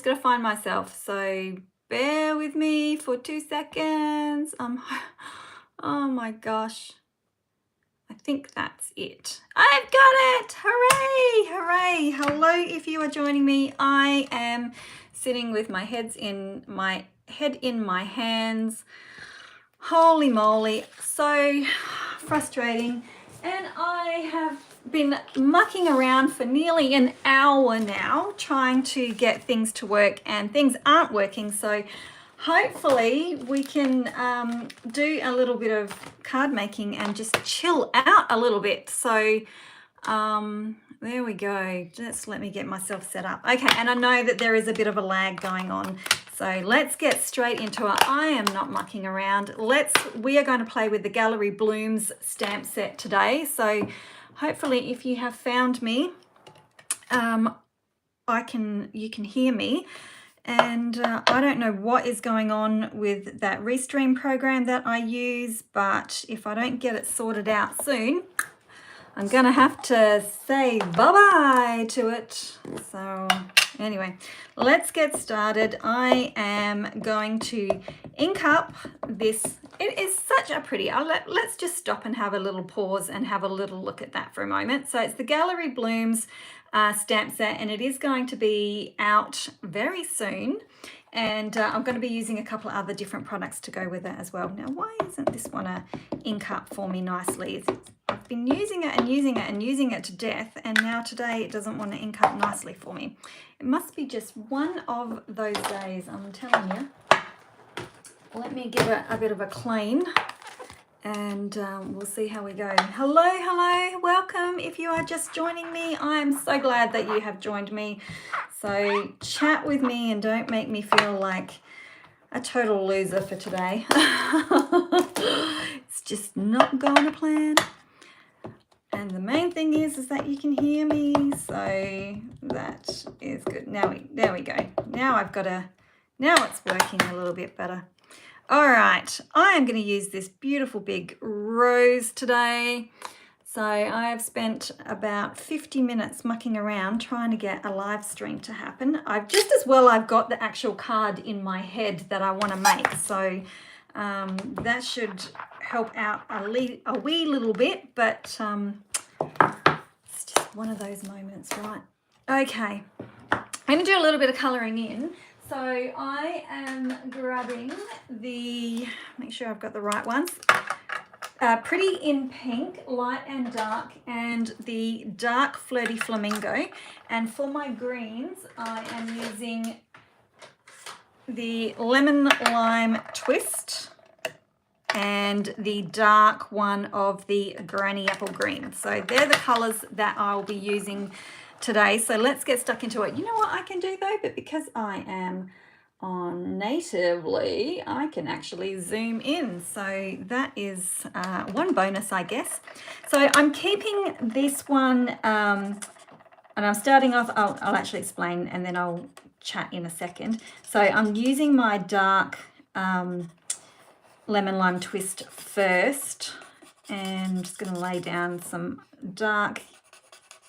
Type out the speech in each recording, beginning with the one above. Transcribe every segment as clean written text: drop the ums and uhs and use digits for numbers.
going to find myself, so bear with me for 2 seconds. Oh my gosh. I think that's it. I've got it! Hooray! Hooray! Hello, if you are joining me. I am sitting with my head in my hands. Holy moly, so frustrating. And I have been mucking around for nearly an hour now trying to get things to work, and things aren't working. So hopefully we can do a little bit of card making and just chill out a little bit. So there we go. Just let me get myself set up. Okay, and I know that there is a bit of a lag going on. So let's get straight into it. I am not mucking around. We are going to play with the Gallery Blooms stamp set today. So hopefully if you have found me, you can hear me. And I don't know what is going on with that Restream program that I use, but if I don't get it sorted out soon, I'm gonna have to say bye-bye to it. So anyway, let's get started. I am going to ink up this. It is such a pretty, let's just stop and have a little pause and have a little look at that for a moment. So it's the Gallery Blooms stamp set, and it is going to be out very soon. And I'm going to be using a couple of other different products to go with it as well. Now, why isn't this one a ink up for me nicely? I've been using it and using it and using it to death, and now today it doesn't want to ink up nicely for me. It must be just one of those days, I'm telling you. Let me give it a bit of a clean, and we'll see how we go. Hello, welcome. If you are just joining me, I'm so glad that you have joined me. So chat with me and don't make me feel like a total loser for today. It's just not going to plan. And the main thing is that you can hear me, so that is good. There we go. Now it's working a little bit better. All right, I am going to use this beautiful big rose today. So I have spent about 50 minutes mucking around trying to get a live stream to happen. I've got the actual card in my head that I want to make. So that should help out a wee little bit, but it's just one of those moments, right? Okay, I'm going to do a little bit of colouring in. So I am grabbing make sure I've got the right ones, Pretty in Pink, Light and Dark, and the Dark Flirty Flamingo. And for my greens, I am using the Lemon Lime Twist and the dark one of the Granny Apple Green. So they're the colours that I'll be using today. So let's get stuck into it. You know what I can do though, but because I am on natively, I can actually zoom in. So that is one bonus, I guess. So I'm keeping this one, and I'm starting off, I'll actually explain and then I'll chat in a second. So I'm using my dark Lemon Lime Twist first, and I'm just going to lay down some dark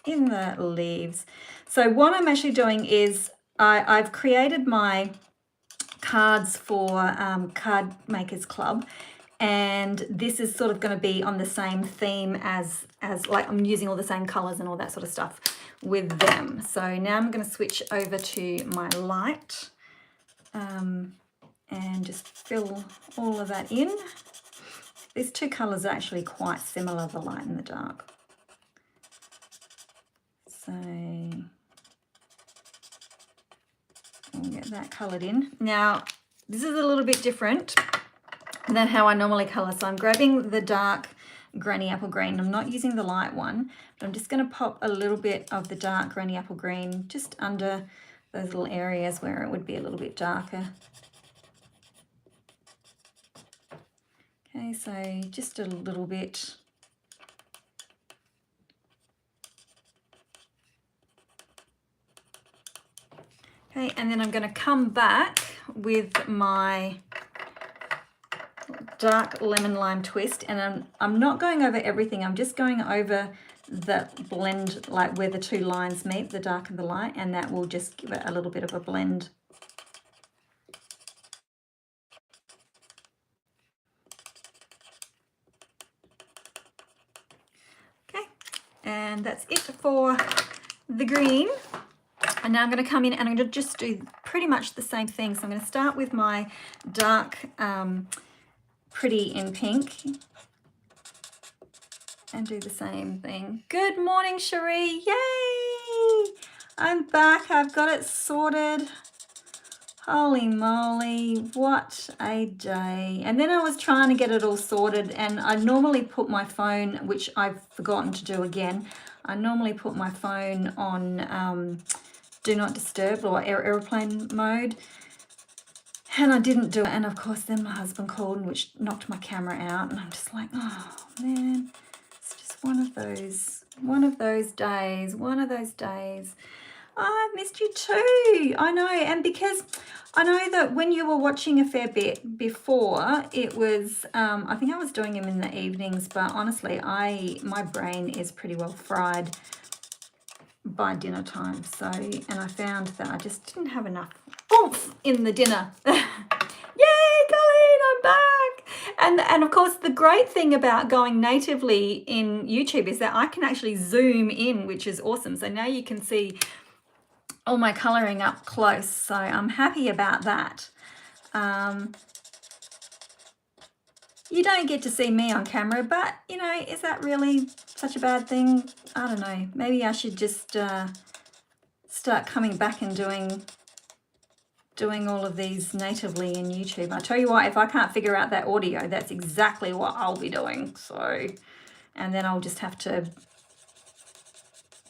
in the leaves. So what I'm actually doing is I've created my cards for Card Makers Club, and this is sort of going to be on the same theme as like I'm using all the same colors and all that sort of stuff with them. So now I'm going to switch over to my light and just fill all of that in. These two colors are actually quite similar, the light and the dark. So we'll get that coloured in. Now, this is a little bit different than how I normally colour. So I'm grabbing the dark Granny Apple Green. I'm not using the light one, but I'm just going to pop a little bit of the dark Granny Apple Green just under those little areas where it would be a little bit darker. Okay, so just a little bit. Okay, and then I'm going to come back with my dark Lemon Lime Twist, and I'm not going over everything. I'm just going over the blend, like where the two lines meet, the dark and the light, and that will just give it a little bit of a blend And that's it for the green. And now I'm going to come in and I'm going to just do pretty much the same thing. So I'm going to start with my dark Pretty in Pink and do the same thing. Good morning, Cherie. Yay! I'm back. I've got it sorted. Holy moly, what a day. And then I was trying to get it all sorted, and I normally put my phone, which I've forgotten to do again, I normally put my phone on do not disturb or airplane mode, and I didn't do it. And of course then my husband called, which knocked my camera out, and I'm just like, oh man, it's just one of those days. I've missed you too. I know. And because I know that when you were watching a fair bit before, it was, I think I was doing them in the evenings, but honestly, my brain is pretty well fried by dinner time. So, and I found that I just didn't have enough oomph in the dinner. Yay, Colleen, I'm back. And of course, the great thing about going natively in YouTube is that I can actually zoom in, which is awesome. So now you can see all my colouring up close, so I'm happy about that. You don't get to see me on camera, but you know, is that really such a bad thing? I don't know. Maybe I should just start coming back and doing all of these natively in YouTube. I tell you what, if I can't figure out that audio, that's exactly what I'll be doing. So, and then I'll just have to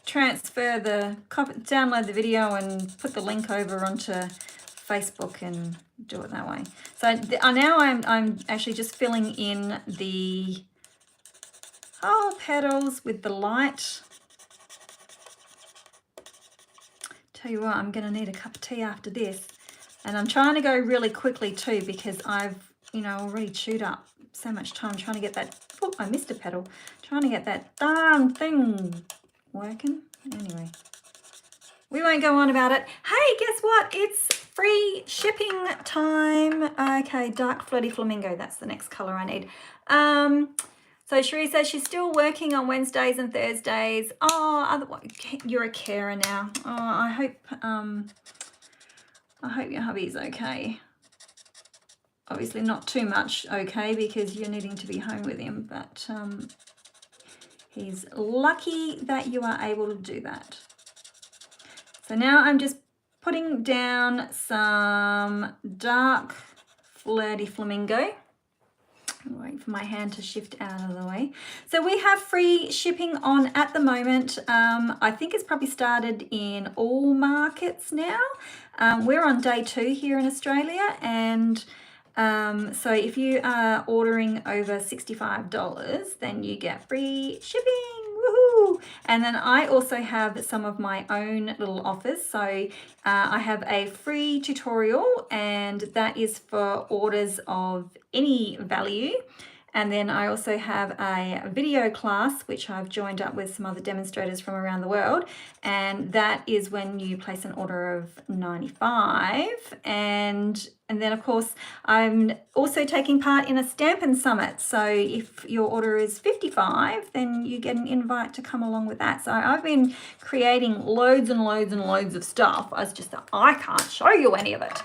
download the video and put the link over onto Facebook and do it that way. So now I'm actually just filling in the whole petals with the light. Tell you what, I'm going to need a cup of tea after this, and I'm trying to go really quickly too because I've already chewed up so much time trying to get that. Oh, I missed a petal. Trying to get that darn thing working. Anyway, we won't go on about it. Hey, guess what? It's free shipping time. Okay, dark flirty flamingo. That's the next color I need. So Cherie says she's still working on Wednesdays and Thursdays. Oh, otherwise you're a carer now. Oh, I hope your hubby's okay. Obviously not too much okay because you're needing to be home with him, but he's lucky that you are able to do that. So now I'm just putting down some dark flirty flamingo. Wait for my hand to shift out of the way. So we have free shipping on at the moment. I think it's probably started in all markets now. We're on day 2 here in Australia, and so if you are ordering over $65, then you get free shipping. Woohoo! And then I also have some of my own little offers. So I have a free tutorial, and that is for orders of any value. And then I also have a video class, which I've joined up with some other demonstrators from around the world. And that is when you place an order of $95. And then, of course, I'm also taking part in a Stampin' Summit. So if your order is $55, then you get an invite to come along with that. So I've been creating loads and loads and loads of stuff. It's just that I can't show you any of it.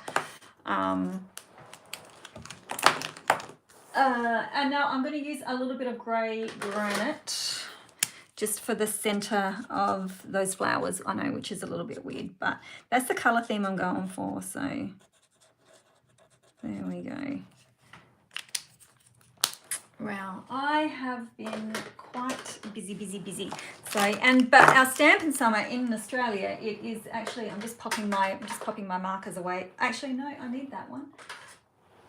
And now I'm going to use a little bit of grey granite just for the center of those flowers. I know, which is a little bit weird, but that's the color theme I'm going for. So there we go. Wow, I have been quite busy. So, but our Stampin' Summer in Australia, it is actually, I'm just popping my markers away. Actually, no, I need that one.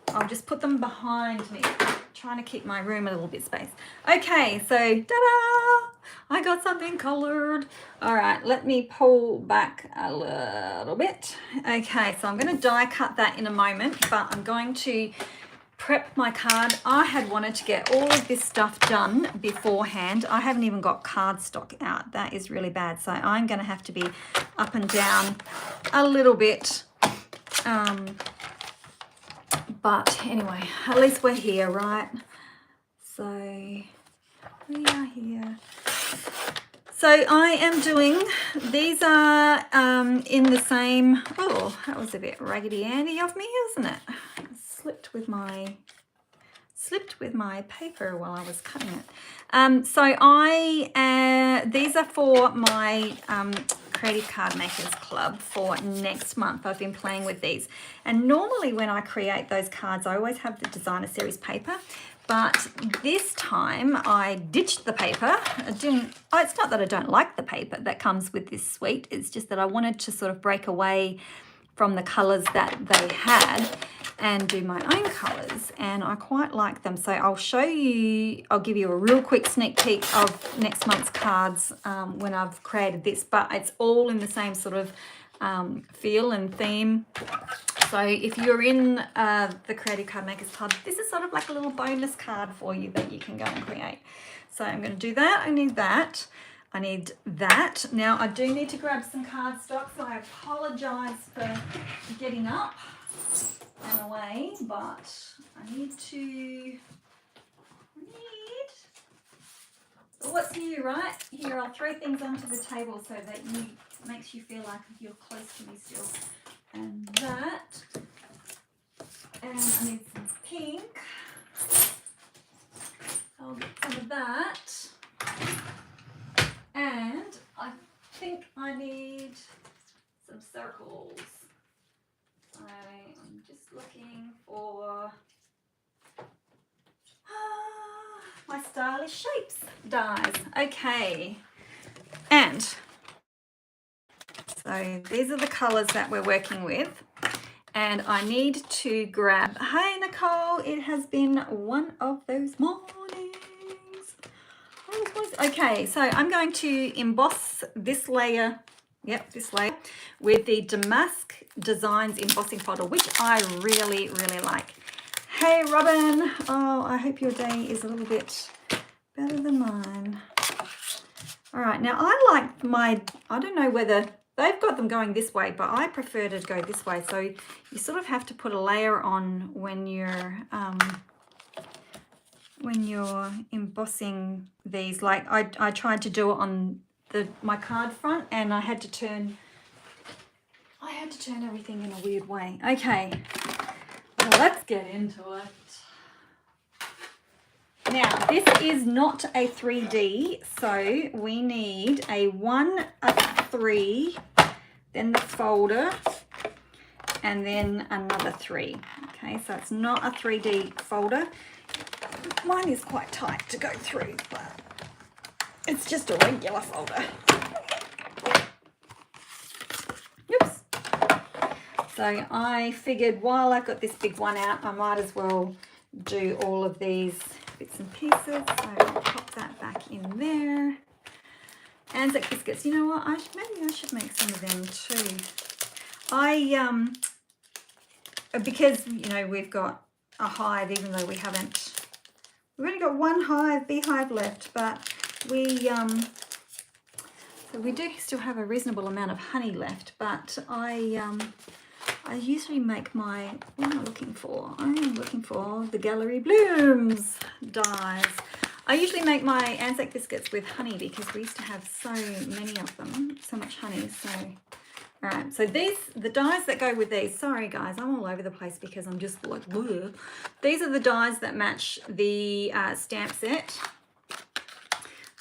I'll just put them behind me, trying to keep my room a little bit space. Okay, so ta-da! I got something colored. All right, let me pull back a little bit. Okay, so I'm going to die cut that in a moment, but I'm going to prep my card. I had wanted to get all of this stuff done beforehand. I haven't even got cardstock out. That is really bad. So I'm going to have to be up and down a little bit. But anyway, at least we're here, right? So we are here. So I am doing, these are in the same, oh, that was a bit raggedy Andy of me, isn't it? I slipped with my paper while I was cutting it. These are for my Creative Card Makers Club for next month. I've been playing with these. And normally when I create those cards, I always have the designer series paper. But this time I ditched the paper. It's not that I don't like the paper that comes with this suite. It's just that I wanted to sort of break away from the colours that they had and do my own colours, and I quite like them. So I'll give you a real quick sneak peek of next month's cards when I've created this, but it's all in the same sort of feel and theme. So if you're in the Creative Card Makers Club, this is sort of like a little bonus card for you that you can go and create. So I'm going to do that. I need that. I need that. Now I do need to grab some cardstock, so I apologise for getting up and away, but I need, but what's new, right? Here, I'll throw things onto the table so that makes you feel like you're close to me still. And that, and I need some pink. I'll get some of that. And I think I need some circles. I'm just looking for my stylish shapes dies. Okay. And so these are the colours that we're working with. And I need to grab, hey Nicole, it has been one of those mornings. Okay, so I'm going to emboss this layer, this layer, with the Damask Designs embossing folder, which I really, really like. Hey Robin, oh, I hope your day is a little bit better than mine. All right, now I like I don't know whether they've got them going this way, but I prefer to go this way. So you sort of have to put a layer on when you're embossing these. Like I tried to do it on my card front, and I had to turn everything in a weird way. Okay, well, let's get into it. Now, this is not a 3D, so we need a 1, a 3, then the folder, and then another 3. Okay, so it's not a 3D folder. Mine is quite tight to go through, but it's just a regular folder. Oops. So I figured while I've got this big one out, I might as well do all of these bits and pieces. So I'll pop that back in there. Anzac biscuits. You know what? Maybe I should make some of them too. Because we've got a hive, even though we've only got one beehive left, but so we do still have a reasonable amount of honey left. But I usually make what am I looking for? I'm looking for the Gallery Blooms dies. I usually make my Anzac biscuits with honey because we used to have so many of them, so much honey. So, all right, so the dies that go with these, sorry guys, I'm all over the place because I'm just like, bleh. These are the dies that match the stamp set.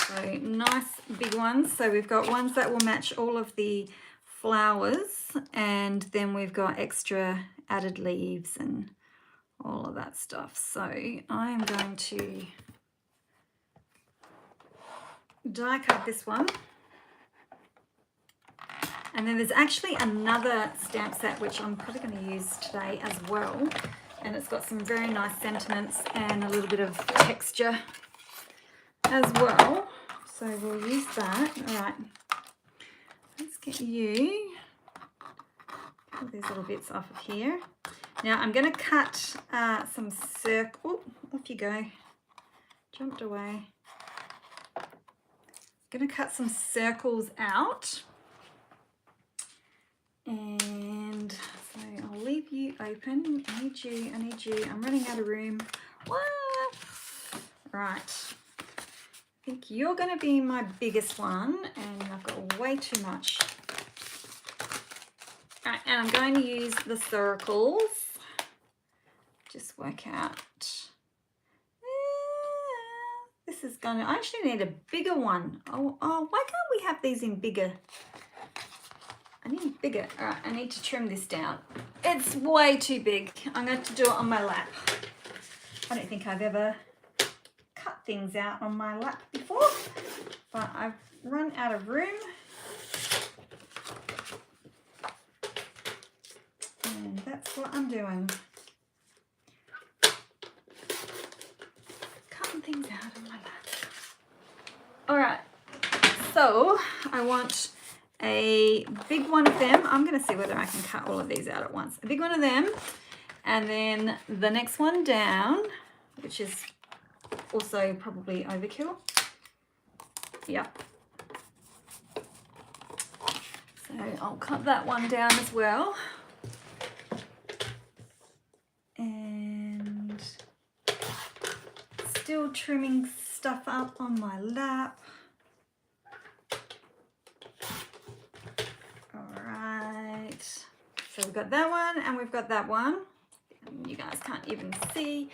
So nice big ones. So we've got ones that will match all of the flowers, and then we've got extra added leaves and all of that stuff. So I'm going to die cut this one, and then there's actually another stamp set which I'm probably going to use today as well, and it's got some very nice sentiments and a little bit of texture as well, so we'll use that. All right, let's get all these little bits off of here. Now I'm going to cut some circle. Off you go. Jumped away. Going to cut some circles out, and so I'll leave you open. I need you. I'm running out of room. What? Right. think you're going to be my biggest one, and I've got way too much. All right, and I'm going to use the circles. Just work out. This is going to, I actually need a bigger one. Oh, why can't we have these in bigger? I need bigger. All right, I need to trim this down. It's way too big. I'm going to have to do it on my lap. I don't think I've ever cut things out on my lap before, but I've run out of room. And that's what I'm doing. Cutting things out on my lap. All right, so I want a big one of them. I'm going to see whether I can cut all of these out at once. A big one of them, and then the next one down, which is also probably overkill. Yep. So I'll cut that one down as well. And still trimming stuff up on my lap. All right. So we've got that one and we've got that one. And you guys can't even see.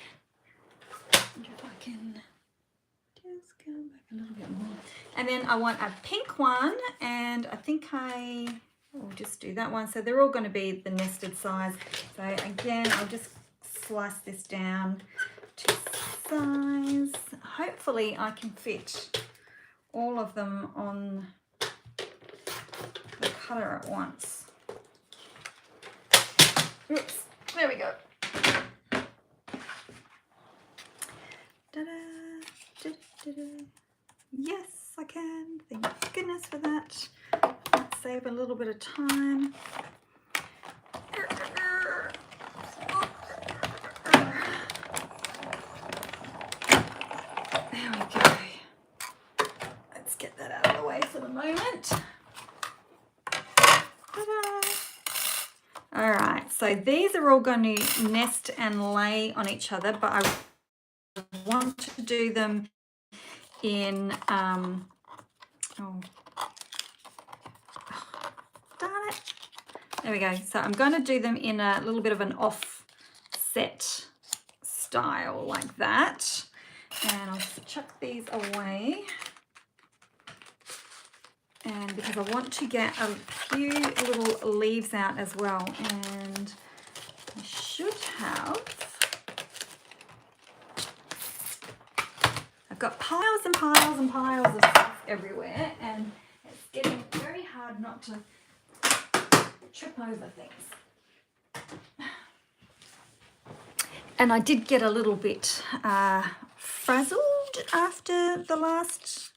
I wonder if I can just go back a little bit more. And then I want a pink one, and I think I will just do that one. So they're all going to be the nested size. So again, I'll just slice this down to size. Hopefully I can fit all of them on the cutter at once. Oops, there we go. Da-da, da-da-da-da. Yes, I can. Thank goodness for that. Might save a little bit of time. There we go. Let's get that out of the way for the moment. Ta-da. All right, so these are all going to nest and lay on each other, but I want to do them in darn it, there we go. So I'm going to do them in a little bit of an offset style like that, and I'll just chuck these away, and because I want to get a few little leaves out as well, and I should have, I've got piles and piles and piles of stuff everywhere, and it's getting very hard not to trip over things. And I did get a little bit frazzled after the last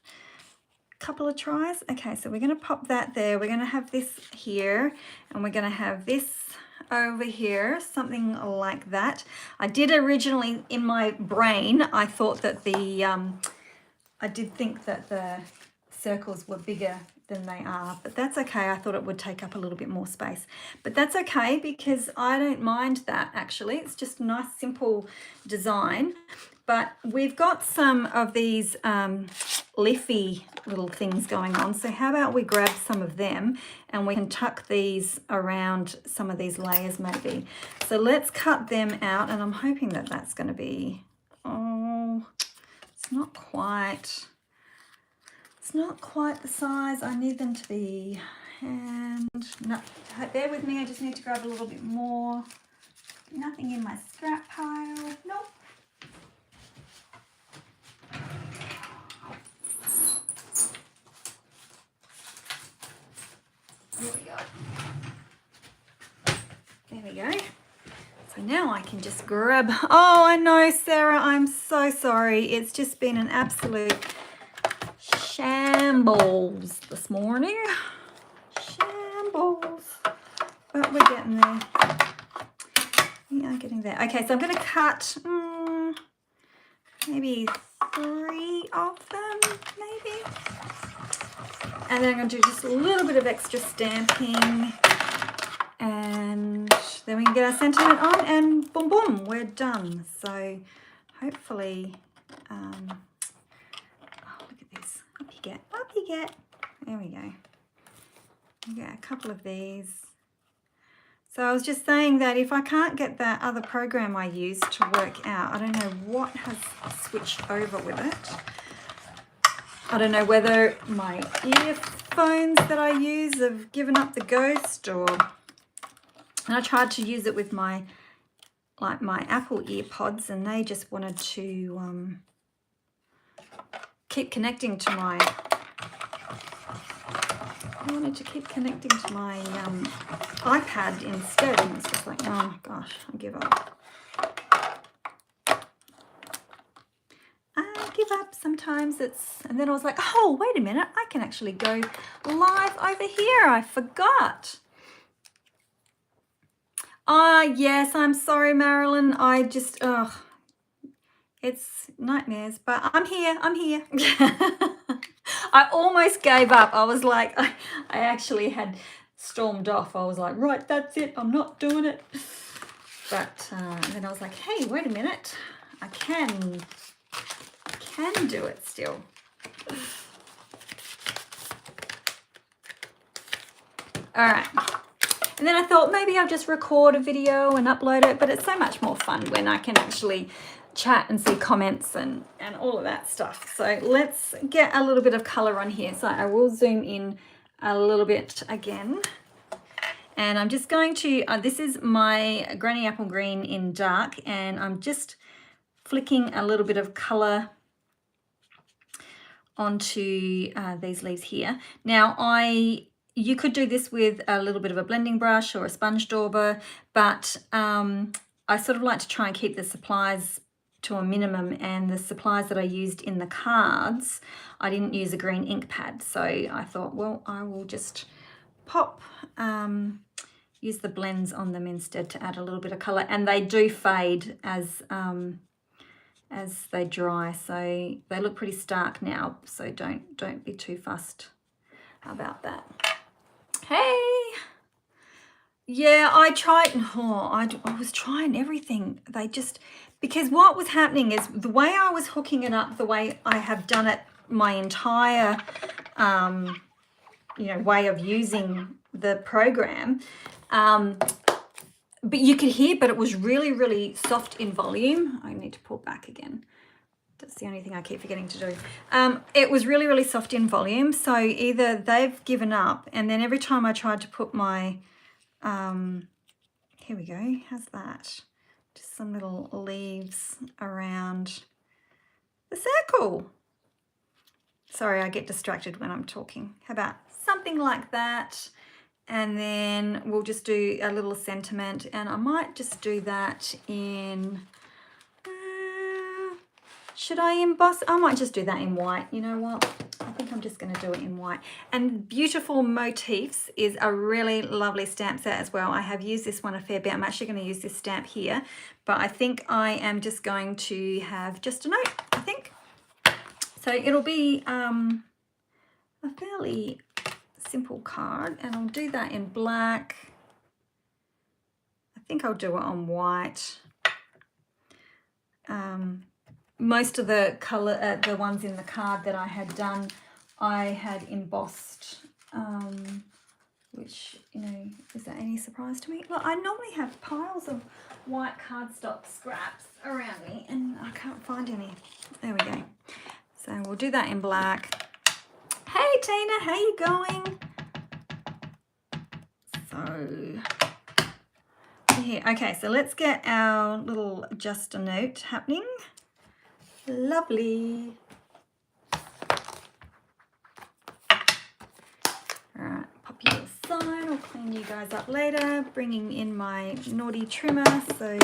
couple of tries. Okay, so we're going to pop that there. We're going to have this here, and we're going to have this over here, something like that. I did originally, in my brain, I thought that the I did think that the circles were bigger than they are, but that's okay. I thought it would take up a little bit more space, but that's okay because I don't mind that actually. It's just a nice simple design, but we've got some of these leafy little things going on, so how about we grab some of them and we can tuck these around some of these layers maybe. So let's cut them out, and I'm hoping that that's going to be, oh, it's not quite the size I need them to be. And no, bear with me, I just need to grab a little bit more. Nothing in my scrap pile. Nope. There we go. There we go. So now I can just grab, oh, I know, Sarah, I'm so sorry. It's just been an absolute shambles this morning. Shambles. But we're getting there. We are getting there. Okay, so I'm going to cut maybe 3 of them, maybe. And then I'm going to do just a little bit of extra stamping. And then we can get our sentiment on, and boom, boom, we're done. So hopefully, oh, look at get? Up you get. There we go. Yeah, a couple of these. So I was just saying that if I can't get that other program I use to work out, I don't know what has switched over with it. I don't know whether my earphones that I use have given up the ghost, or and I tried to use it with my Apple earpods, and they just wanted to keep connecting to my iPad instead, and it's just like, oh my gosh, I give up. I give up sometimes. And then I was like, oh, wait a minute, I can actually go live over here. I forgot. Yes, I'm sorry, Marilyn. I just, it's nightmares, but I'm here. I almost gave up. I was like, I actually had stormed off. I was like, right, that's it. I'm not doing it. But then I was like, hey, wait a minute. I can do it still. All right. And then I thought maybe I'll just record a video and upload it, but it's so much more fun when I can actually chat and see comments and all of that stuff. So let's get a little bit of color on here. So I will zoom in a little bit again. And I'm just going to, this is my Granny Apple Green in dark, and I'm just flicking a little bit of color onto these leaves here. Now you could do this with a little bit of a blending brush or a sponge dauber, but I sort of like to try and keep the supplies to a minimum, and the supplies that I used in the cards, I didn't use a green ink pad, so I thought, well, I will just use the blends on them instead to add a little bit of color, and they do fade as they dry, so they look pretty stark now, so don't be too fussed about that. Hey, yeah, I tried. I was trying everything. Because what was happening is the way I was hooking it up, the way I have done it my entire way of using the program, but you could hear, but it was really, really soft in volume. I need to pull back again. That's the only thing I keep forgetting to do. It was really, really soft in volume. So either they've given up, and then every time I tried to put my, here we go, how's that? Just some little leaves around the circle. Sorry, I get distracted when I'm talking. How about something like that? And then we'll just do a little sentiment, and I might just do that in, should I emboss? I might just do that in white. You know what? I think I'm just going to do it in white. And Beautiful Motifs is a really lovely stamp set as well. I have used this one a fair bit. I'm actually going to use this stamp here, but I think I am just going to have just a note, I think. So it'll be a fairly simple card, and I'll do that in black. I think I'll do it on white. Most of the color, the ones in the card that I had done, I had embossed, which, is that any surprise to me? Look, I normally have piles of white cardstock scraps around me, and I can't find any. There we go. So we'll do that in black. Hey Tina, how you going? So here, okay, so let's get our little just a note happening. Lovely. All right, pop you aside. I'll clean you guys up later, bringing in my naughty trimmer so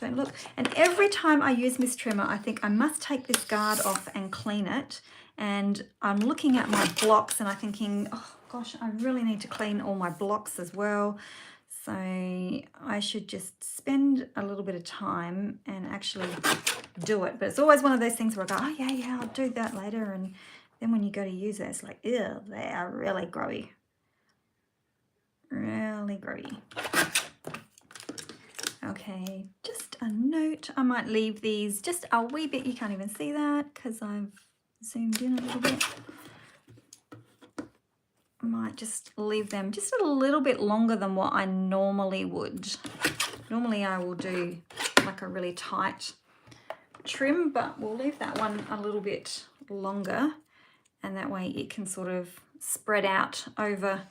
don't look. And every time I use this trimmer, I think I must take this guard off and clean it. And I'm looking at my blocks and I'm thinking, oh gosh, I really need to clean all my blocks as well. So I should just spend a little bit of time and actually do it. But it's always one of those things where I go, oh yeah, I'll do that later. And then when you go to use it, it's like, ew, they are really growy. Really growy. Okay, just a note. I might leave these just a wee bit. You can't even see that because I've zoomed in a little bit. I might just leave them just a little bit longer than what I normally would. Normally I will do like a really tight trim, but we'll leave that one a little bit longer, and that way it can sort of spread out over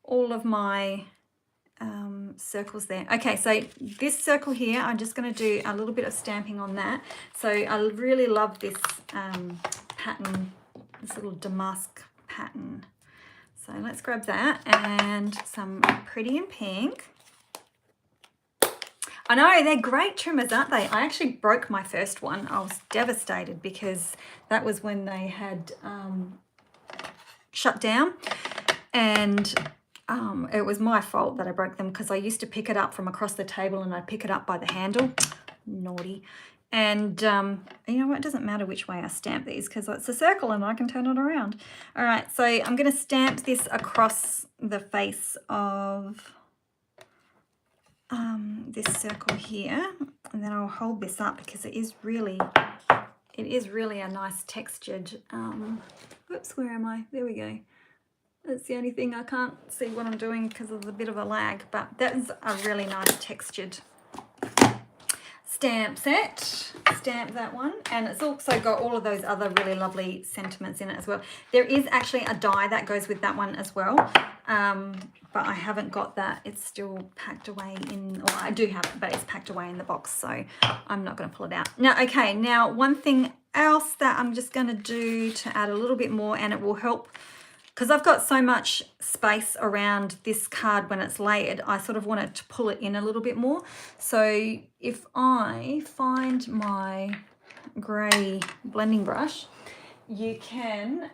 all of my circles there. Okay, so this circle here, I'm just going to do a little bit of stamping on that. So I really love this pattern, this little damask pattern. So let's grab that and some pretty in pink. I know, they're great trimmers, aren't they? I actually broke my first one. I was devastated because that was when they had shut down, and it was my fault that I broke them because I used to pick it up from across the table and I'd pick it up by the handle. Naughty. And you know what? It doesn't matter which way I stamp these because it's a circle and I can turn it around. All right, so I'm going to stamp this across the face of this circle here, and then I'll hold this up because it is really a nice textured, whoops, where am I? There we go. That's the only thing, I can't see what I'm doing because of the bit of a lag, but that is a really nice textured stamp set. Stamp that one, and it's also got all of those other really lovely sentiments in it as well. There is actually a die that goes with that one as well, but I haven't got that. It's still packed away in, or I do have it, but it's packed away in the box, so I'm not going to pull it out. Now, okay, now one thing else that I'm just going to do to add a little bit more, and it will help, because I've got so much space around this card when it's layered, I sort of wanted to pull it in a little bit more. So if I find my grey blending brush, you can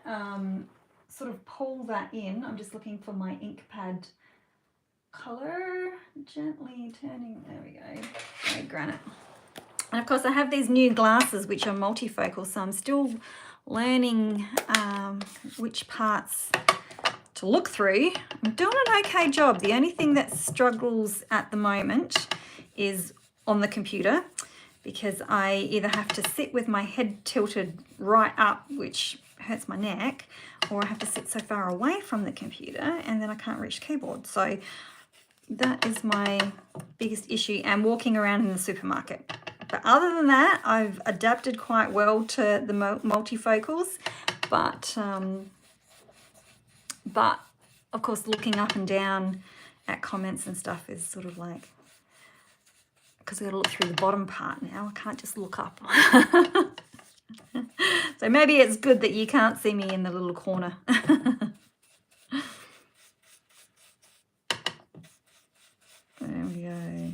sort of pull that in. I'm just looking for my ink pad colour, gently turning, there we go, grey granite. And of course I have these new glasses which are multifocal, so I'm still learning which parts to look through. I'm doing an okay job. The only thing that struggles at the moment is on the computer, because I either have to sit with my head tilted right up, which hurts my neck, or I have to sit so far away from the computer and then I can't reach the keyboard. So that is my biggest issue, and walking around in the supermarket. But other than that, I've adapted quite well to the multifocals, but of course looking up and down at comments and stuff is sort of like, because I've got to look through the bottom part now, I can't just look up. So maybe it's good that you can't see me in the little corner. There we go.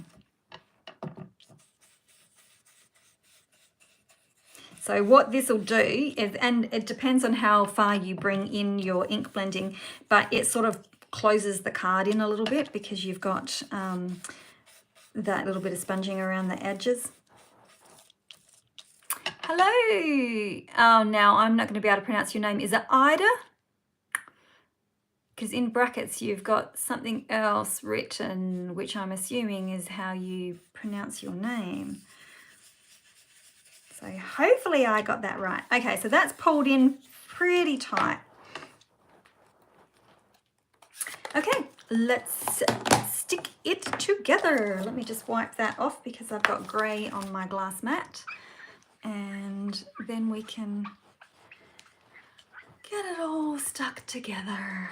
So what this will do is, and it depends on how far you bring in your ink blending, but it sort of closes the card in a little bit because you've got that little bit of sponging around the edges. Hello. Oh, now I'm not going to be able to pronounce your name. Is it Ida? Because in brackets you've got something else written, which I'm assuming is how you pronounce your name. So hopefully I got that right. Okay, so that's pulled in pretty tight. Okay, let's stick it together. Let me just wipe that off because I've got grey on my glass mat. And then we can get it all stuck together.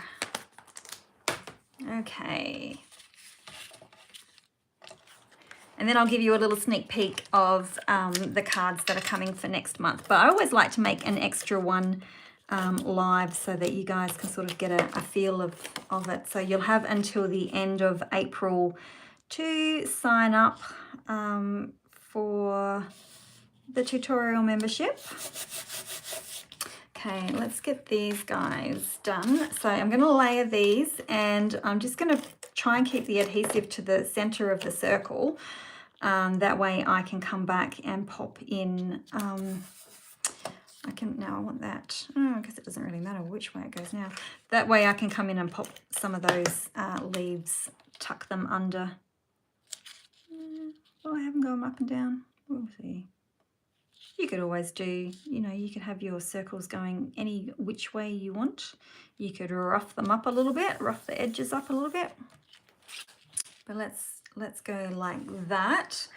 Okay. And then I'll give you a little sneak peek of the cards that are coming for next month. But I always like to make an extra one live so that you guys can sort of get a feel of it. So you'll have until the end of April to sign up for the tutorial membership. Okay, let's get these guys done. So I'm going to layer these, and I'm just going to try and keep the adhesive to the center of the circle. That way I can come back and pop in, I want that, I guess it doesn't really matter which way it goes now. That way I can come in and pop some of those leaves, tuck them under. Oh, I haven't gone up and down. We'll see. You could always do, you know, you could have your circles going any which way you want. You could rough them up a little bit, rough the edges up a little bit. But let's go like that.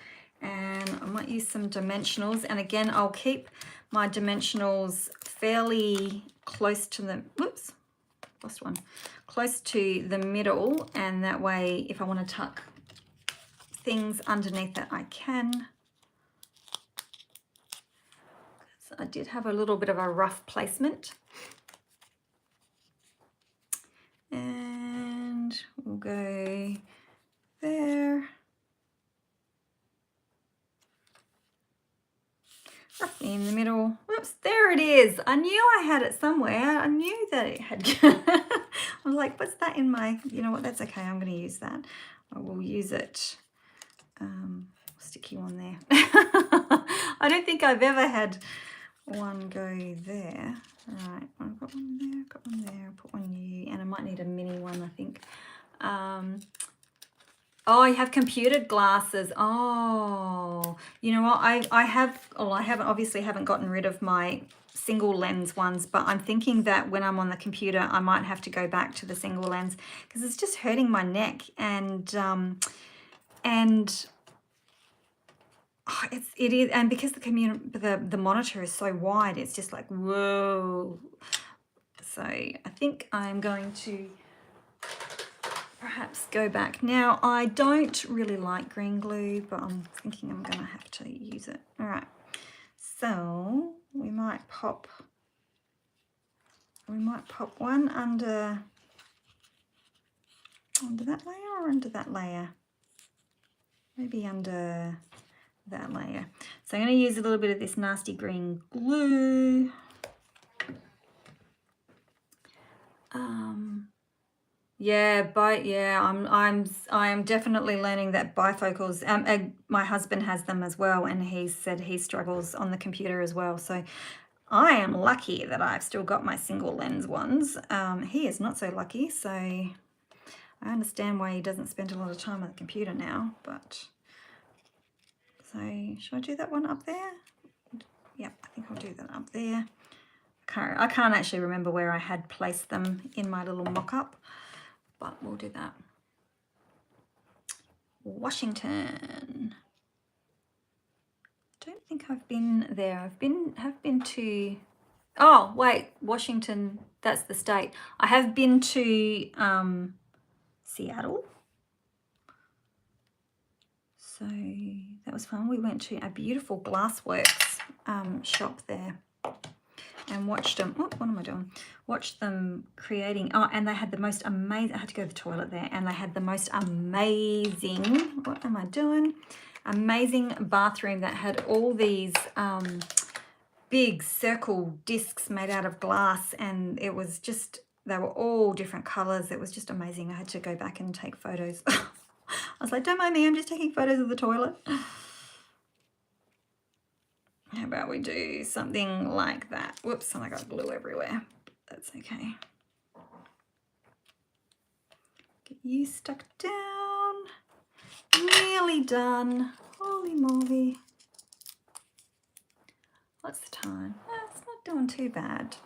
And I might use some dimensionals. And again, I'll keep my dimensionals fairly close to the, whoops, lost one, close to the middle. And that way, if I want to tuck things underneath it, I can. So I did have a little bit of a rough placement. And we'll go there. Roughly in the middle. Whoops, there it is. I knew I had it somewhere. I knew that it had. I was like, what's that in my, you know what, that's okay. I'm going to use that. I will use it. Stick you on there. I don't think I've ever had one go there. All right, I've got one there, got one there. I'll put one new, and I might need a mini one, I think. Oh, you have computed glasses. Oh, you know what? I have, well, I haven't gotten rid of my single lens ones, but I'm thinking that when I'm on the computer, I might have to go back to the single lens because it's just hurting my neck. And oh, it is, and because the monitor is so wide, it's just like, whoa. So I think I'm going to perhaps go back. Now, I don't really like green glue, but I'm thinking I'm going to have to use it. All right, so we might pop one under that layer or under that layer. Maybe under that layer. So I'm going to use a little bit of this nasty green glue. Yeah, but yeah, I'm definitely learning that bifocals. My husband has them as well, and he said he struggles on the computer as well. So I am lucky that I've still got my single lens ones. He is not so lucky, so I understand why he doesn't spend a lot of time on the computer now. But so should I do that one up there? Yep, I think I'll do that up there. I can't actually remember where I had placed them in my little mock-up. But we'll do that. Washington. I don't think I've been there. Have been to, oh wait, Washington, that's the state. I have been to Seattle. So that was fun. We went to a beautiful glassworks shop there and watched them. Oh, what am I doing? Watched them creating. Oh, and they had the most amazing. I had to go to the toilet there, and they had the most amazing. What am I doing? Amazing bathroom that had all these big circle discs made out of glass, and it was just. They were all different colors. It was just amazing. I had to go back and take photos. I was like, don't mind me. I'm just taking photos of the toilet. How about we do something like that? Whoops, and I got glue everywhere. That's okay. Get you stuck down. Nearly done. Holy moly. What's the time? It's not doing too bad.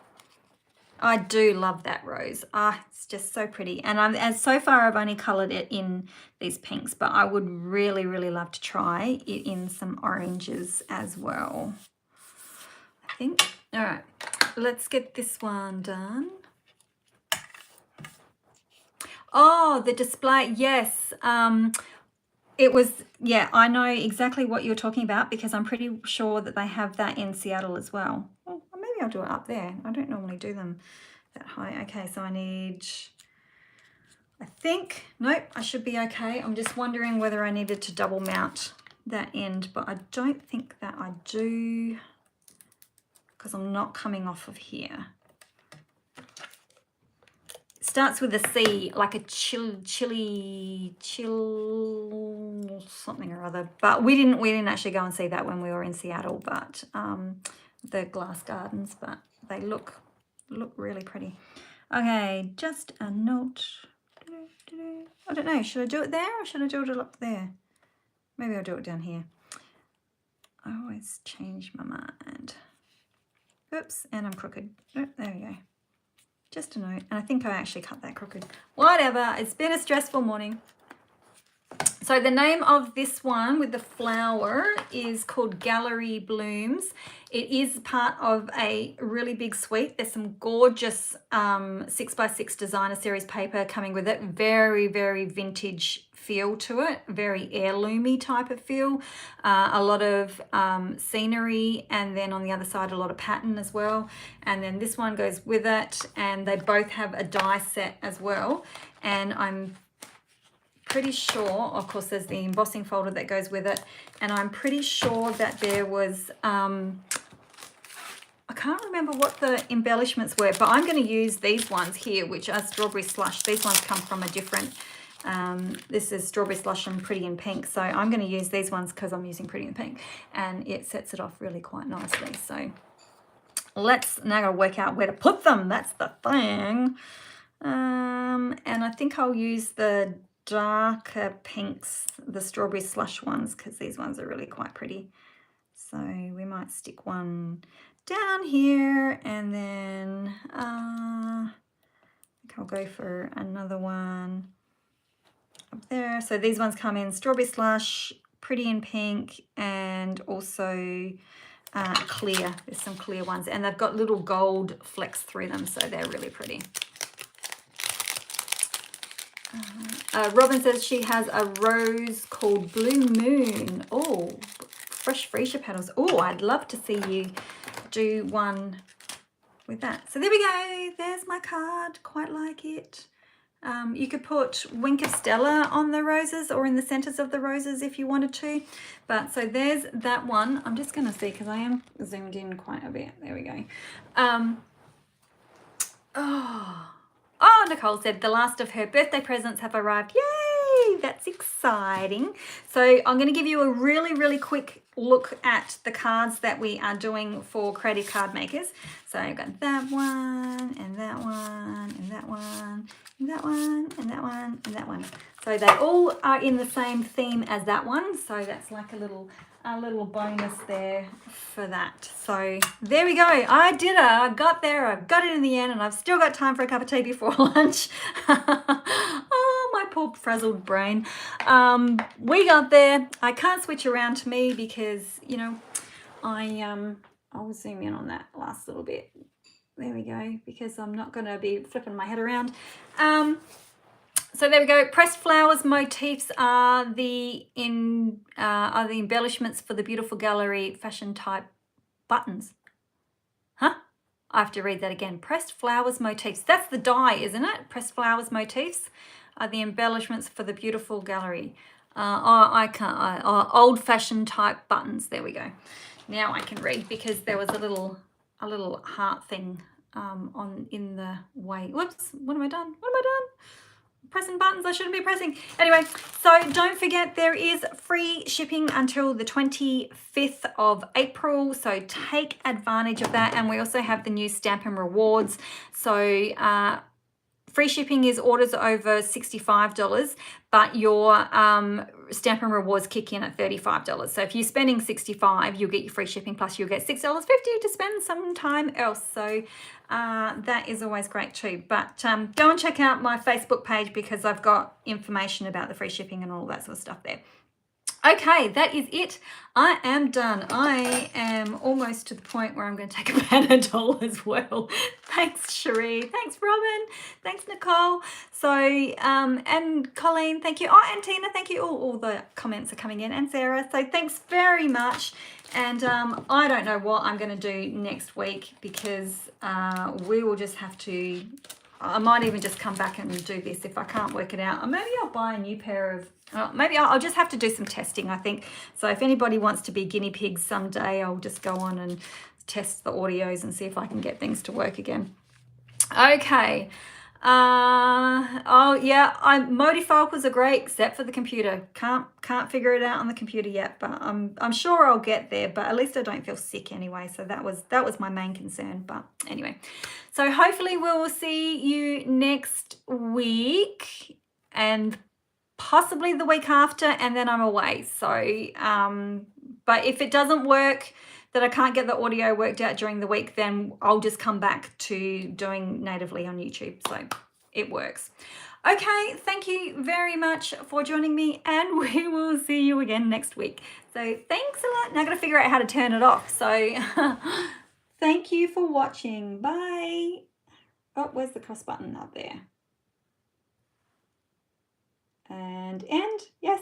I do love that rose. It's just so pretty. And so far I've only coloured it in these pinks, but I would really, really love to try it in some oranges as well, I think. All right, let's get this one done. Oh, the display, yes. It was, yeah, I know exactly what you're talking about because I'm pretty sure that they have that in Seattle as well. Well, maybe I'll do it up there. I don't normally do them that high. Okay, so I need, I think, nope, I should be okay. I'm just wondering whether I needed to double mount that end, but I don't think that I do because I'm not coming off of here. Starts with a C, like a chill something or other. But we didn't actually go and see that when we were in Seattle, but the glass gardens, but they look really pretty. Okay, just a note. I don't know, should I do it there or should I do it up there? Maybe I'll do it down here. I always change my mind. Oops, and I'm crooked. Oh, there we go. Just a note. And I think I actually cut that crooked. Whatever. It's been a stressful morning. So the name of this one with the flower is called Gallery Blooms. It is part of a really big suite. There's some gorgeous 6x6 designer series paper coming with it. Very, very vintage feel to it. Very heirloomy type of feel. A lot of scenery, and then on the other side a lot of pattern as well. And then this one goes with it, and they both have a die set as well. And I'm pretty sure, of course, there's the embossing folder that goes with it, and I'm pretty sure that there was I can't remember what the embellishments were, but I'm going to use these ones here, which are strawberry slush. These ones come from a different this is strawberry slush and pretty in pink, so I'm going to use these ones because I'm using pretty in pink, and it sets it off really quite nicely. So let's now gotta work out where to put them. That's the thing. And I think I'll use the darker pinks, the strawberry slush ones, because these ones are really quite pretty. So we might stick one down here, and then I think I'll go for another one up there. So these ones come in strawberry slush, pretty in pink, and also clear. There's some clear ones, and they've got little gold flecks through them, so they're really pretty. Robin says she has a rose called Blue Moon. Oh, fresh freesia petals. Oh, I'd love to see you do one with that. So there we go. There's my card. Quite like it. You could put Wink of Stella on the roses or in the centers of the roses if you wanted to. But so there's that one. I'm just going to see because I am zoomed in quite a bit. There we go. Oh, Nicole said the last of her birthday presents have arrived. Yay! That's exciting. So I'm going to give you a really, really quick look at the cards that we are doing for Creative Card Makers. So I've got that one, and that one, and that one, and that one, and that one, and that one. So they all are in the same theme as that one. So that's like a little bonus there for that. So there we go. I did it. I got there. I got it in the end, and I've still got time for a cup of tea before lunch. Oh, my poor frazzled brain. We got there. I can't switch around to me because, you know, I'll zoom in on that last little bit. There we go, because I'm not going to be flipping my head around. So there we go. Pressed flowers motifs are the embellishments for the Beautiful Gallery fashion type buttons. Huh? I have to read that again. Pressed flowers motifs. That's the die, isn't it? Pressed flowers motifs are the embellishments for the Beautiful Gallery. Old fashioned type buttons. There we go. Now I can read because there was a little heart thing in the way. Whoops. What have I done? Pressing buttons I shouldn't be pressing. Anyway, so don't forget there is free shipping until the 25th of April. So take advantage of that. And we also have the new Stampin' Rewards. So free shipping is orders over $65, but your Stampin' Rewards kick in at $35. So if you're spending $65, you'll get your free shipping, plus you'll get $6.50 to spend sometime else. So that is always great too. But go and check out my Facebook page because I've got information about the free shipping and all that sort of stuff there. Okay, that is it. I am done. I am almost to the point where I'm going to take a Panadol as well. Thanks, Cherie. Thanks, Robin. Thanks, Nicole. So, and Colleen, thank you. Oh, and Tina, thank you. All the comments are coming in. And Sarah. So thanks very much. And I don't know what I'm going to do next week because we will just have to... I might even just come back and do this if I can't work it out. Or maybe I'll buy a new pair of... maybe I'll just have to do some testing, I think. So if anybody wants to be guinea pigs someday, I'll just go on and test the audios and see if I can get things to work again. Okay. Oh yeah, multifocals are great except for the computer. Can't figure it out on the computer yet, but I'm sure I'll get there. But at least I don't feel sick anyway. So that was my main concern. But anyway, so hopefully we will see you next week and possibly the week after, and then I'm away. So But if it doesn't work, that I can't get the audio worked out during the week, then I'll just come back to doing natively on YouTube. So it works. Okay, thank you very much for joining me, and we will see you again next week. So thanks a lot. Now I've got to figure out how to turn it off. So thank you for watching. Bye. Oh, where's the cross button? Up there. And end. Yes.